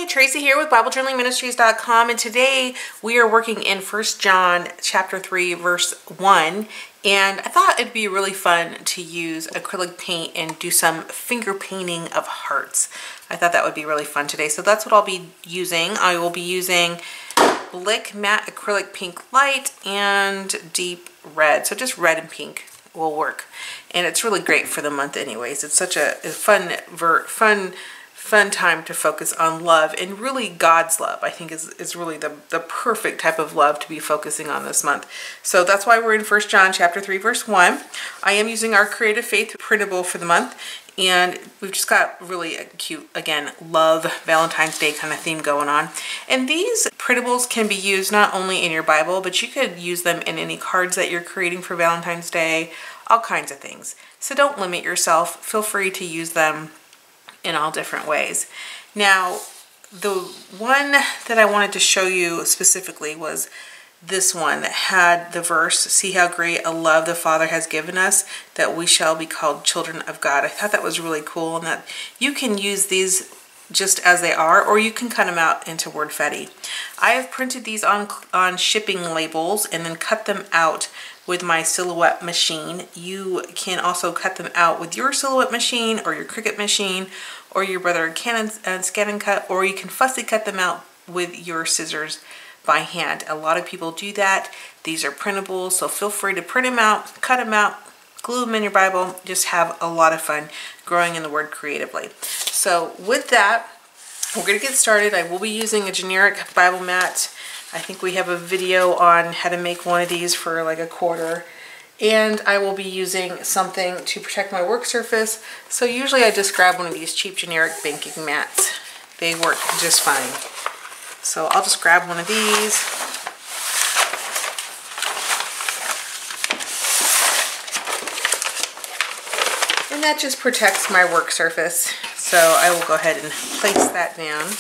Tracy here with BibleJournalingMinistries.com, and today we are working in 1 John chapter 3 verse 1, and I thought it'd be really fun to use acrylic paint and do some finger painting of hearts. I thought that would be really fun today, so that's what I'll be using. I will be using Blick Matte Acrylic Pink Light and Deep Red, so just red and pink will work, and it's really great for the month anyways. It's such a fun time to focus on love, and really God's love I think is really the perfect type of love to be focusing on this month. So that's why we're in 1 John chapter 3 verse 1. I am using our Creative Faith printable for the month, and we've just got really a cute, again, love Valentine's Day kind of theme going on. And these printables can be used not only in your Bible, but you could use them in any cards that you're creating for Valentine's Day, all kinds of things. So don't limit yourself. Feel free to use them in all different ways. Now, the one that I wanted to show you specifically was this one that had the verse, "See how great a love the Father has given us, that we shall be called children of God." I thought that was really cool, and that you can use these just as they are, or you can cut them out into wordfetti. I have printed these on shipping labels and then cut them out with my Silhouette machine. You can also cut them out with your Silhouette machine or your Cricut machine or your brother Canon Scan and Cut, or you can fussy cut them out with your scissors by hand. A lot of people do that. These are printables, so feel free to print them out, cut them out, glue them in your Bible. Just have a lot of fun growing in the Word creatively. So with that, we're going to get started. I will be using a generic Bible mat. I think we have a video on how to make one of these for like $1. And I will be using something to protect my work surface. So usually I just grab one of these cheap generic banking mats. They work just fine. So I'll just grab one of these. And that just protects my work surface. So I will go ahead and place that down.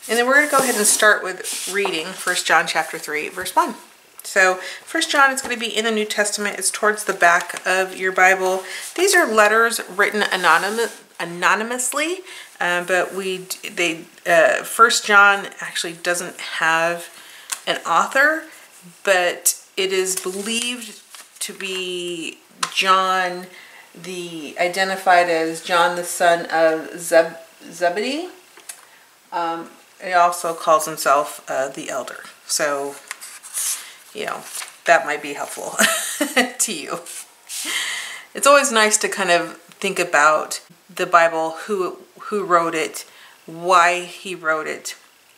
And then we're going to go ahead and start with reading 1 John chapter 3 verse 1. So 1 John is going to be in the New Testament. It's towards the back of your Bible. These are letters written anonymously, but 1 John actually doesn't have an author, but it is believed to be John, identified as John the son of Zebedee. He also calls himself the elder. So, you know, that might be helpful to you. It's always nice to kind of think about the Bible, who wrote it, why he wrote it,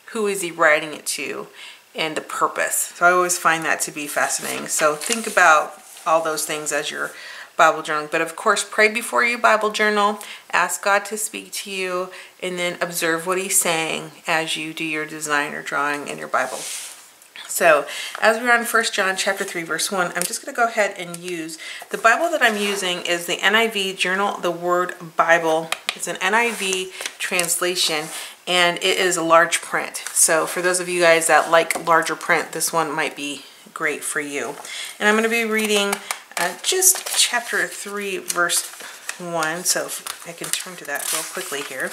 who is he writing it to, and the purpose. So I always find that to be fascinating. So think about all those things as you're Bible journaling. But of course, pray before you Bible journal. Ask God to speak to you, and then observe what he's saying as you do your design or drawing in your Bible. So as we're on 1 John chapter 3 verse 1, I'm just going to go ahead and use the Bible that I'm using is the NIV Journal the Word Bible. It's an NIV translation, and it is a large print. So for those of you guys that like larger print, this one might be great for you. And I'm going to be reading just chapter 3 verse 1, so if I can turn to that real quickly here.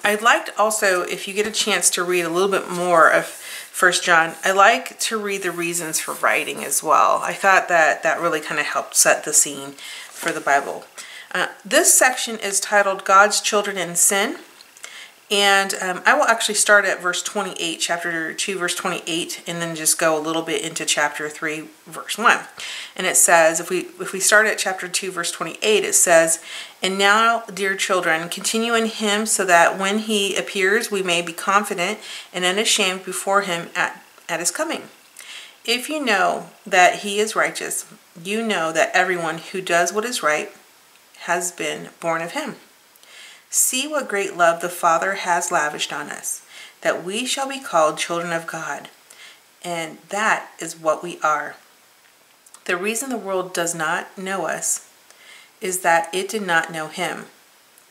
I'd like to also, if you get a chance to read a little bit more of 1 John, I like to read the reasons for writing as well. I thought that really kind of helped set the scene for the Bible. This section is titled God's Children in Sin. And I will actually start at verse 28, chapter 2, verse 28, and then just go a little bit into chapter 3, verse 1. And it says, if we start at chapter 2, verse 28, it says, "And now, dear children, continue in him so that when he appears, we may be confident and unashamed before him at his coming. If you know that he is righteous, you know that everyone who does what is right has been born of him. See what great love the Father has lavished on us, that we shall be called children of God. And that is what we are. The reason the world does not know us is that it did not know him.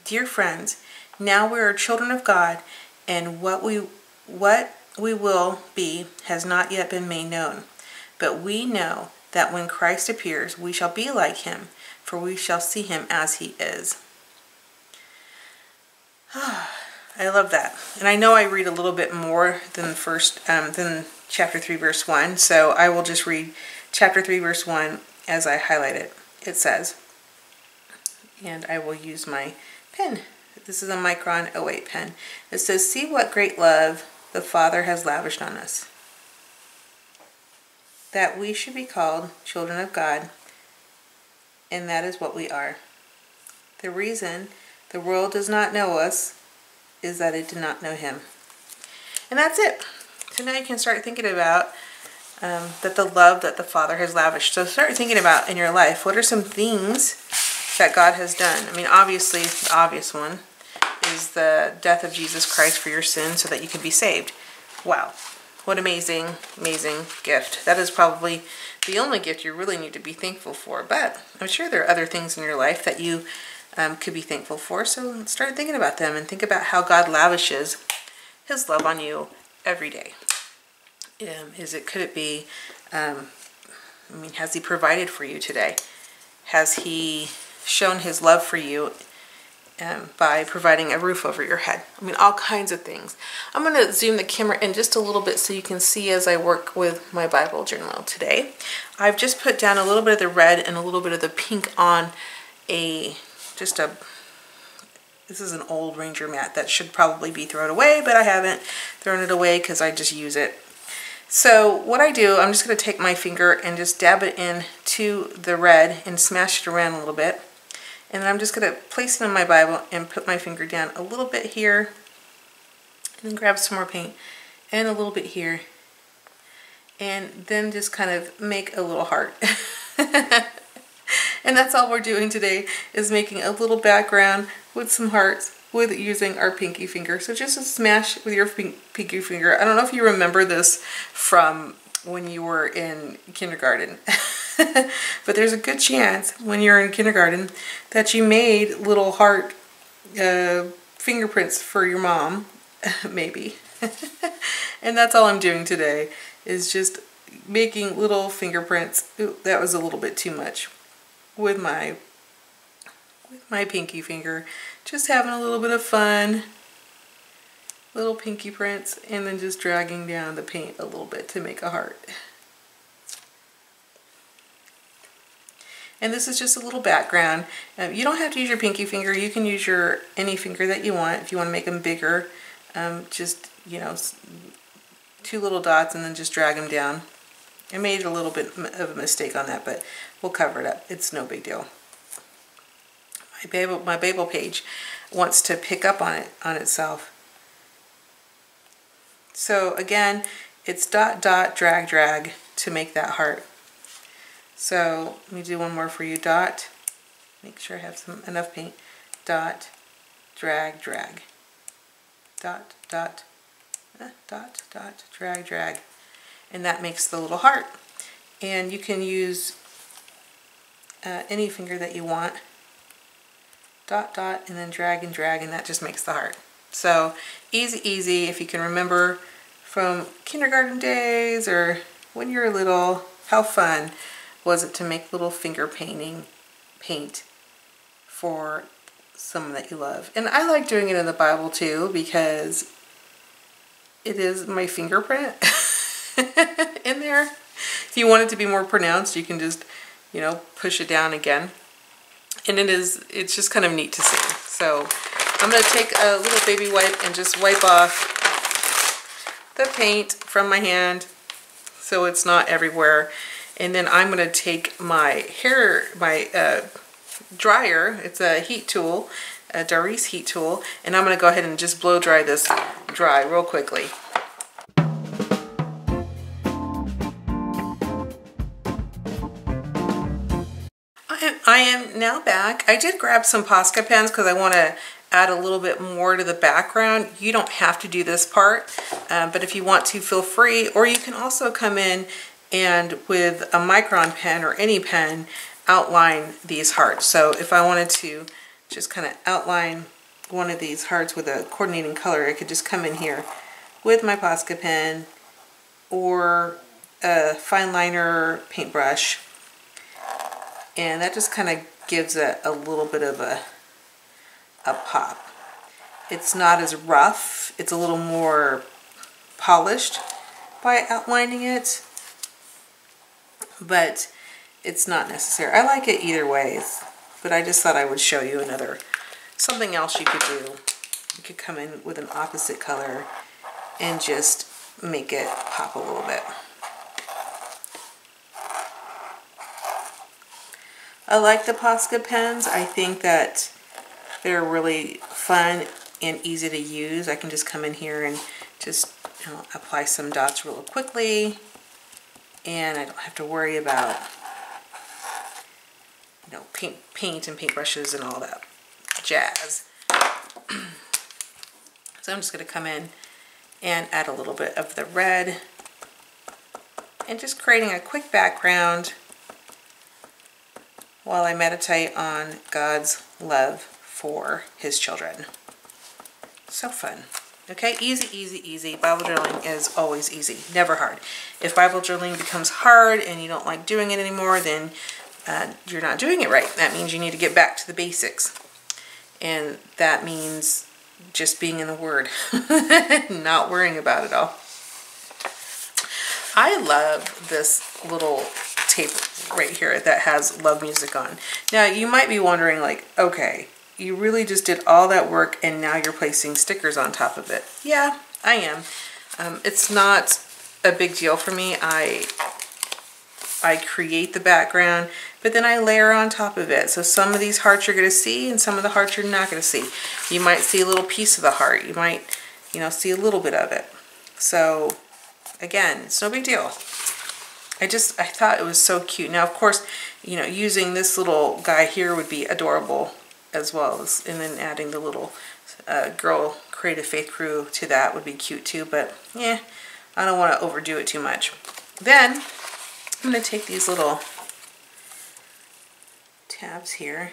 Dear friends, now we are children of God, and what we will be has not yet been made known. But we know that when Christ appears, we shall be like him, for we shall see him as he is." I love that. And I know I read a little bit more than than chapter 3 verse 1, so I will just read chapter 3 verse 1 as I highlight it. It says, and I will use my pen. This is a Micron 08 pen. It says, "See what great love the Father has lavished on us, that we should be called children of God, and that is what we are. The reason the world does not know us is that it did not know him." And that's it. So now you can start thinking about that the love that the Father has lavished. So start thinking about in your life, what are some things that God has done? I mean, obviously, the obvious one is the death of Jesus Christ for your sins so that you can be saved. Wow. What amazing, amazing gift. That is probably the only gift you really need to be thankful for. But I'm sure there are other things in your life that you could be thankful for. So start thinking about them and think about how God lavishes his love on you every day. Could it be, has he provided for you today? Has he shown his love for you by providing a roof over your head? I mean, all kinds of things. I'm going to zoom the camera in just a little bit so you can see as I work with my Bible journal today. I've just put down a little bit of the red and a little bit of the pink on this is an old Ranger mat that should probably be thrown away, but I haven't thrown it away because I just use it. So what I do, I'm just going to take my finger and just dab it into the red and smash it around a little bit. And then I'm just going to place it in my Bible and put my finger down a little bit here. And then grab some more paint and a little bit here. And then just kind of make a little heart. And that's all we're doing today, is making a little background with some hearts with using our pinky finger. So just a smash with your pinky finger. I don't know if you remember this from when you were in kindergarten. But there's a good chance when you're in kindergarten that you made little heart fingerprints for your mom, maybe. And that's all I'm doing today, is just making little fingerprints. Ooh, that was a little bit too much. With my pinky finger, just having a little bit of fun, little pinky prints, and then just dragging down the paint a little bit to make a heart. And this is just a little background. You don't have to use your pinky finger. You can use any finger that you want. If you want to make them bigger, just, two little dots and then just drag them down. I made a little bit of a mistake on that, but we'll cover it up. It's no big deal. My Babel page wants to pick up on itself. So again, it's dot, dot, drag, drag to make that heart. So let me do one more for you. Dot, make sure I have enough paint. Dot, drag, drag. Dot, dot, dot, dot, drag, drag. And that makes the little heart. And you can use any finger that you want. Dot, dot, and then drag, and that just makes the heart. So easy, easy. If you can remember from kindergarten days or when you were little, how fun was it to make little finger paint for someone that you love. And I like doing it in the Bible too, because it is my fingerprint in there. If you want it to be more pronounced, you can just, push it down again. And it's just kind of neat to see. So I'm going to take a little baby wipe and just wipe off the paint from my hand so it's not everywhere. And then I'm going to take my dryer. It's a heat tool, a Doris heat tool, and I'm going to go ahead and just blow dry this dry real quickly. I am now back. I did grab some Posca pens because I want to add a little bit more to the background. You don't have to do this part, but if you want to, feel free. Or you can also come in and with a Micron pen or any pen, outline these hearts. So if I wanted to just kind of outline one of these hearts with a coordinating color, I could just come in here with my Posca pen or a fine liner paintbrush. And that just kind of gives a little bit of a pop. it's not as rough. It's a little more polished by outlining it, but it's not necessary. I like it either ways, but I just thought I would show you something else you could do. You could come in with an opposite color and just make it pop a little bit. I like the Posca pens. I think that they're really fun and easy to use. I can just come in here and just apply some dots real quickly, and I don't have to worry about paint and paintbrushes and all that jazz. So I'm just going to come in and add a little bit of the red and just creating a quick background while I meditate on God's love for his children. So fun. Okay, easy, easy, easy. Bible journaling is always easy, never hard. If Bible journaling becomes hard and you don't like doing it anymore, then you're not doing it right. That means you need to get back to the basics. And that means just being in the Word, not worrying about it all. I love this little tape right here that has love music on. Now you might be wondering, like, okay, you really just did all that work and now you're placing stickers on top of it. Yeah, I am. It's not a big deal for me. I create the background, but then I layer on top of it. So some of these hearts you're going to see and some of the hearts you're not going to see. You might see a little piece of the heart. You might, see a little bit of it. So again, it's no big deal. I thought it was so cute. Now, of course, using this little guy here would be adorable as well as, and then adding the little girl creative faith crew to that would be cute too, but yeah, I don't want to overdo it too much. Then I'm going to take these little tabs here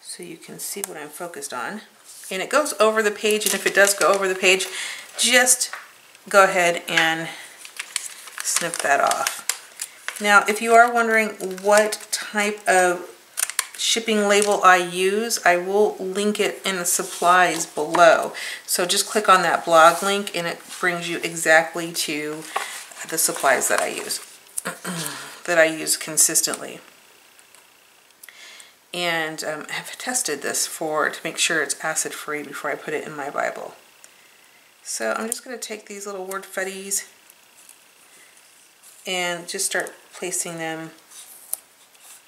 so you can see what I'm focused on. And it goes over the page, and if it does go over the page, just go ahead and snip that off. Now, if you are wondering what type of shipping label I use, I will link it in the supplies below. So just click on that blog link and it brings you exactly to the supplies that I use, that I use consistently. And I have tested this to make sure it's acid free before I put it in my Bible. So I'm just going to take these little word fuddies and just start placing them,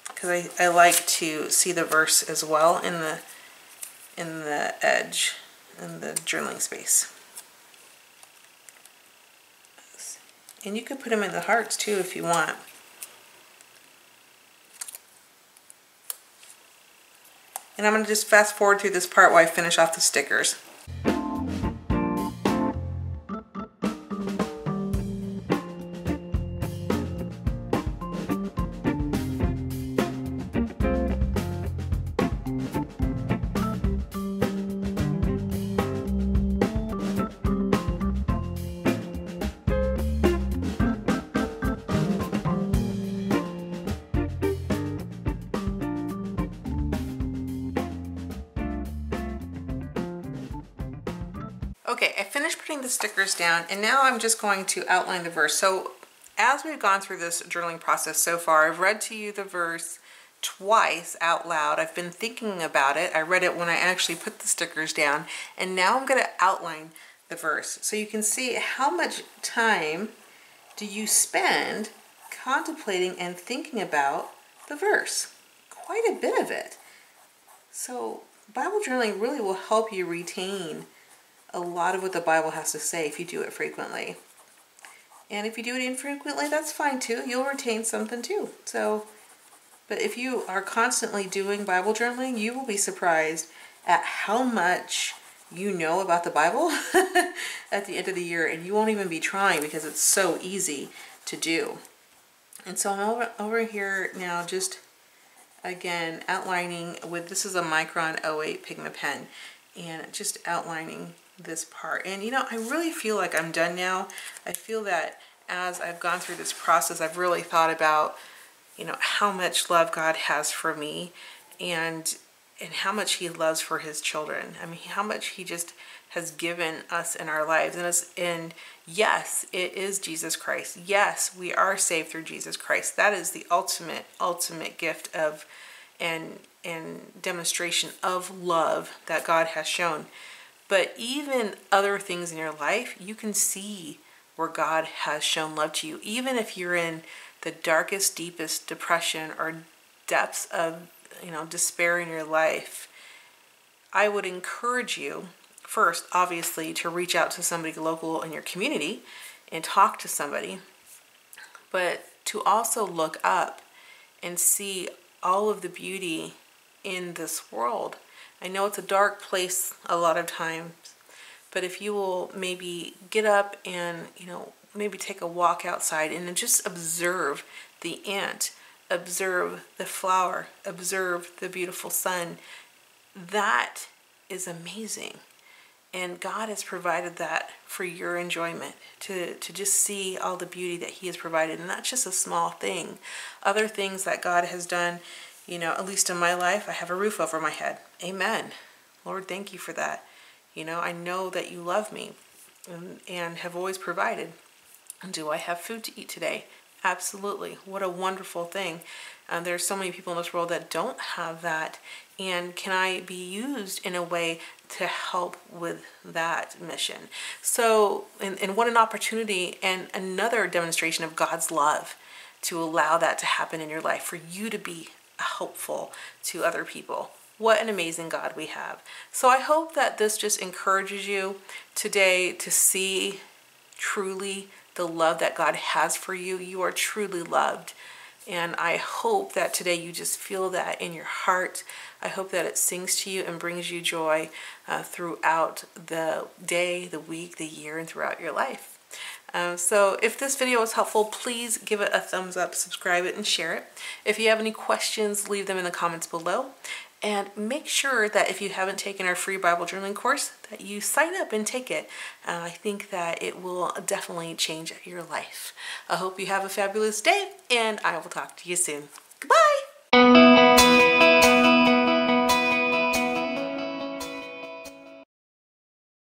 because I like to see the verse as well in the edge, in the journaling space. And you could put them in the hearts too if you want. And I'm going to just fast forward through this part while I finish off the stickers. Okay, I finished putting the stickers down, and now I'm just going to outline the verse. So as we've gone through this journaling process so far, I've read to you the verse twice out loud. I've been thinking about it. I read it when I actually put the stickers down, and now I'm going to outline the verse. So you can see how much time do you spend contemplating and thinking about the verse. Quite a bit of it. So Bible journaling really will help you retain a lot of what the Bible has to say if you do it frequently. And if you do it infrequently, that's fine too. You'll retain something too. But if you are constantly doing Bible journaling, you will be surprised at how much you know about the Bible at the end of the year, and you won't even be trying because it's so easy to do. And so I'm over here now, just again outlining with, this is a Micron 08 Pigma pen, and just outlining this part. And I really feel like I'm done now. I feel that as I've gone through this process, I've really thought about how much love God has for me, and how much he loves for his children. I mean, how much he just has given us in our lives. And yes, it is Jesus Christ. Yes, we are saved through Jesus Christ. That is the ultimate gift of and demonstration of love that God has shown. But even other things in your life, you can see where God has shown love to you. Even if you're in the darkest, deepest depression or depths of, despair in your life, I would encourage you, first, obviously, to reach out to somebody local in your community and talk to somebody, but to also look up and see all of the beauty in this world. I know it's a dark place a lot of times, but if you will maybe get up and, maybe take a walk outside and just observe the ant, observe the flower, observe the beautiful sun, that is amazing. And God has provided that for your enjoyment, to just see all the beauty that he has provided. And that's just a small thing. Other things that God has done, at least in my life, I have a roof over my head. Amen. Lord, thank you for that. I know that you love me and have always provided. Do I have food to eat today? Absolutely. What a wonderful thing. There's so many people in this world that don't have that. And can I be used in a way to help with that mission? So, and what an opportunity and another demonstration of God's love to allow that to happen in your life, for you to be helpful to other people. What an amazing God we have. So I hope that this just encourages you today to see truly the love that God has for you. You are truly loved. And I hope that today you just feel that in your heart. I hope that it sings to you and brings you joy throughout the day, the week, the year, and throughout your life. So if this video was helpful, please give it a thumbs up, subscribe it, and share it. If you have any questions, leave them in the comments below. And make sure that if you haven't taken our free Bible journaling course, that you sign up and take it. I think that it will definitely change your life. I hope you have a fabulous day, and I will talk to you soon.